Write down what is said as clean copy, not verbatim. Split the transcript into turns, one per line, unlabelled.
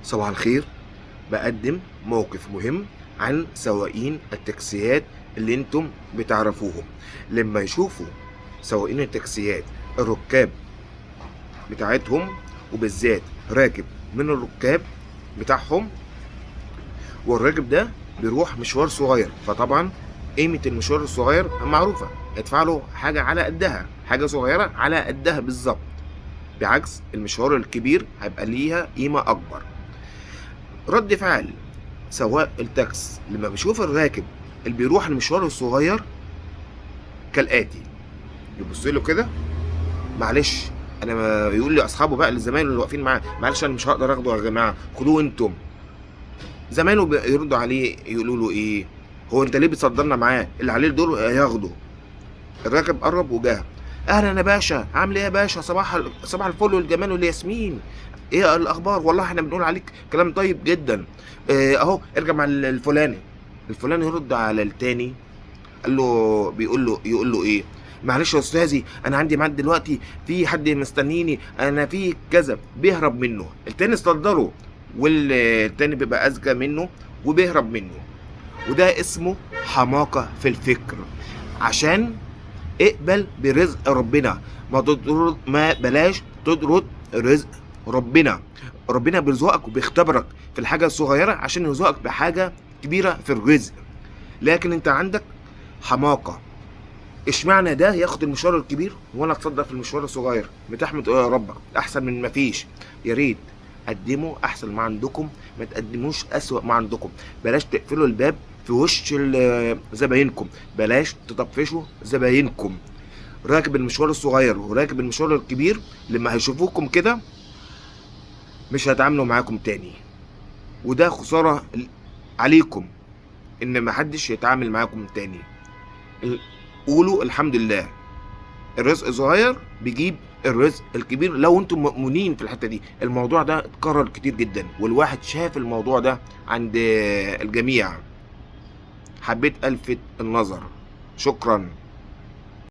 صباح الخير. بقدم موقف مهم عن سواقين التاكسيات اللي انتم بتعرفوهم. لما يشوفوا سواقين التاكسيات الركاب بتاعتهم، وبالذات راكب من الركاب بتاعهم، والراكب ده بيروح مشوار صغير، فطبعا قيمة المشوار الصغير معروفة، ادفع له حاجة على قدها، حاجة صغيرة على قدها بالظبط، بعكس المشوار الكبير هيبقى ليها قيمة أكبر. رد فعل سواق التاكس لما بيشوف الراكب اللي بيروح المشوار الصغير كالآتي: يبص له كده، معلش، انا ما يقول لي اصحابه بقى، للزمايل اللي واقفين معاه، معلش انا مش هقدر اخده يا جماعه، خدوه انتم. زمايله يردوا عليه يقولوا له ايه: هو انت ليه بتصدرنا معاه؟ اللي عليه الدور هياخده. الراكب قرب وجاه: اهلا يا باشا، عامل ايه يا باشا؟ صباح الفل والجمال والياسمين، ايه الاخبار؟ والله احنا بنقول عليك كلام طيب جدا. اهو ارجع مع الفلاني. الفلاني يرد على التاني، قال له يقول له ايه: معلش يا استاذي، انا عندي ميعاد دلوقتي، في حد مستنيني، انا في كذا. بيهرب منه. التاني استقدره، والتاني بيبقى اذكى منه وبيهرب منه. وده اسمه حماقة في الفكر. عشان اقبل برزق ربنا، ما بلاش تطرد رزق ربنا. ربنا بيرزقك وبيختبرك في الحاجة الصغيرة عشان يرزقك بحاجة كبيرة في الرزق. لكن انت عندك حماقة. اشمعنى ده ياخد المشوار الكبير وانا اتصدق في المشوار الصغير؟ بتحمد يا ربك احسن من ما فيش. يا ريت قدموا احسن ما عندكم، ما تقدموش اسوأ ما عندكم. بلاش تقفلوا الباب في وش زباينكم، بلاش تطفشوا زباينكم. راكب المشوار الصغير وراكب المشوار الكبير لما هيشوفوكم كده مش هيتعاملوا معاكم تاني، وده خسارة عليكم ان محدش يتعامل معاكم تاني. قولوا الحمد لله، الرزق صغير بيجيب الرزق الكبير. لو انتم مؤمنين في الحتة دي، الموضوع ده اتكرر كتير جدا والواحد شاف الموضوع ده عند الجميع. حبيت الفت النظر. شكرا.